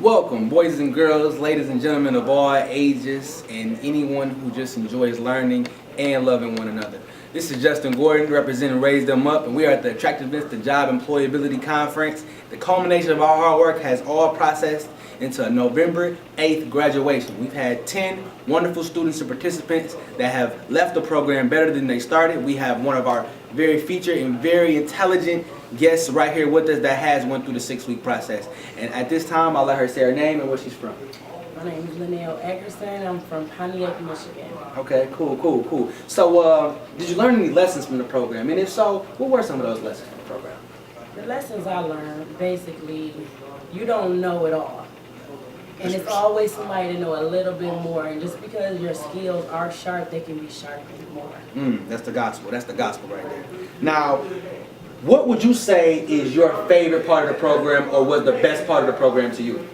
Welcome, boys and girls, ladies and gentlemen of all ages, and anyone who just enjoys learning and loving one another. This is Justin Gordon representing Raise Them Up, and we are at the Attractiveness, the Job Employability Conference. The culmination of our hard work has all processed into a November 8th graduation. We've had 10 wonderful students and participants that have left the program better than they started. We have one of our very featured and very intelligent guests right here with us that has went through the 6-week process. And at this time, I'll let her say her name and where she's from. My name is Lynell Eggerson. I'm from Pontiac, Michigan. Okay, cool. So, did you learn any lessons from the program? And if so, what were some of those lessons from the program? The lessons I learned, basically, you don't know it all. And it's always somebody to know a little bit more. And just because your skills are sharp, they can be sharpened more. That's the gospel. That's the gospel right there. Now, what would you say is your favorite part of the program, or was the best part of the program to you?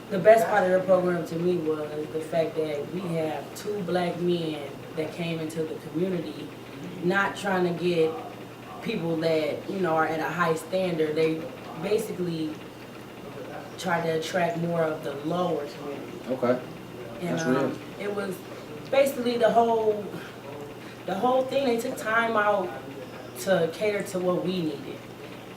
The best part of the program to me was the fact that we have 2 black men that came into the community, not trying to get people that, are at a high standard. They basically try to attract more of the lower community. Okay. And that's real. It was basically the whole thing. They took time out to cater to what we needed.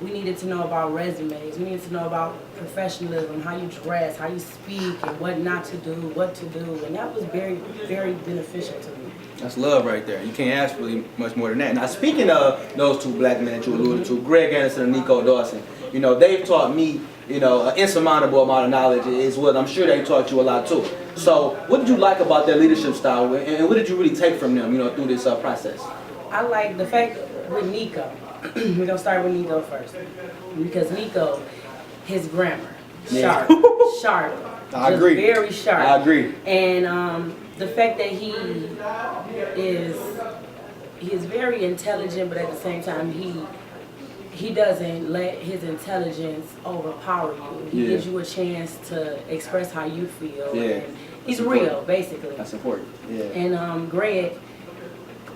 We needed to know about resumes. We needed to know about professionalism, how you dress, how you speak, and what not to do, what to do. And that was very, very beneficial to me. That's love right there. You can't ask really much more than that. Now, speaking of those 2 black men that you alluded to, Greg Anderson and Nico Dawson, they've taught me, an insurmountable amount of knowledge is what I'm sure they taught you a lot too. So, what did you like about their leadership style, and what did you really take from them, through this process? I like the fact with Nico. We're going to start with Nico first. Because Nico, his grammar, sharp. I agree. Very sharp. I agree. And the fact that he is very intelligent, but at the same time, he doesn't let his intelligence overpower you. He gives you a chance to express how you feel. Yeah. And he's real, basically. That's important. Yeah. And Greg,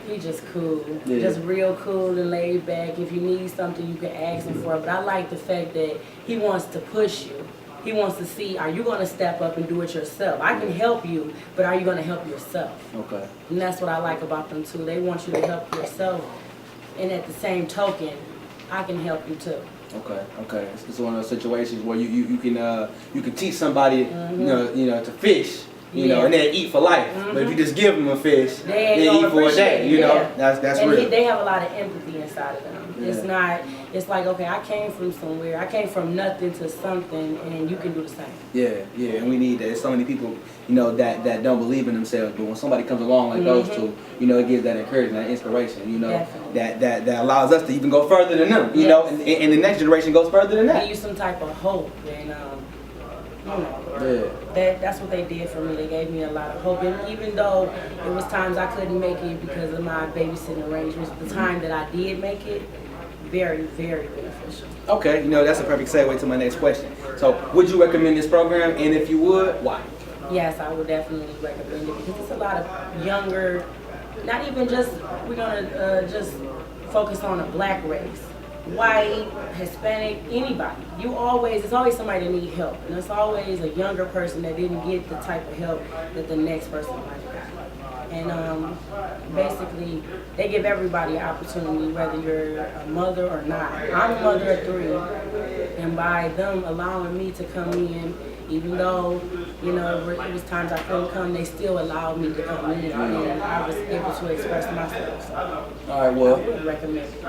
he just cool. Yeah. Just real cool and laid back. If you need something, you can ask him for it. But I like the fact that he wants to push you. He wants to see, are you going to step up and do it yourself? I can help you, but are you going to help yourself? Okay. And that's what I like about them too. They want you to help yourself, and at the same token, I can help you too. Okay. It's one of those situations where you can teach somebody to fish. And they eat for life. But if you just give them a fish, they eat for a day. That's and real. They have a lot of empathy inside of them. Yeah. It's like, okay, I came from somewhere. I came from nothing to something, and you can do the same. Yeah, and we need that. There's so many people, that don't believe in themselves. But when somebody comes along like those 2, it gives that encouragement, that inspiration. That allows us to even go further than them. And the next generation goes further than that. Give you some type of hope, and that's what they did for me. They gave me a lot of hope, and even though it was times I couldn't make it because of my babysitting arrangements, the time that I did make it, very, very beneficial. Okay, that's a perfect segue to my next question. So, would you recommend this program, and if you would, why? Yes, I would definitely recommend it because it's a lot of younger, not even just, we're gonna just focus on a black race. White, Hispanic, anybody. It's always somebody that needs help. And it's always a younger person that didn't get the type of help that the next person might have got. And basically, they give everybody an opportunity, whether you're a mother or not. I'm a mother of 3, and by them allowing me to come in, even though, it was times I couldn't come, they still allowed me to come in, and I was able to express myself. So all right, well, I would recommend it.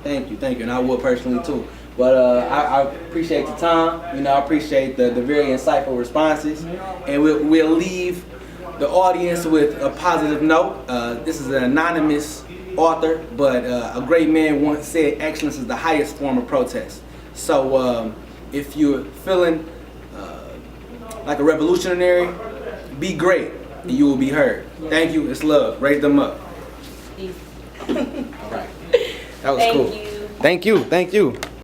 Thank you, and I would personally too. But I appreciate the time. I appreciate the very insightful responses, and we'll leave the audience with a positive note. This is an anonymous author, but a great man once said, "Excellence is the highest form of protest." So if you're feeling like a revolutionary, be great, and you will be heard. Yeah. Thank you. It's love. Raise them up. Peace. All right. That was cool. Thank you. Thank you.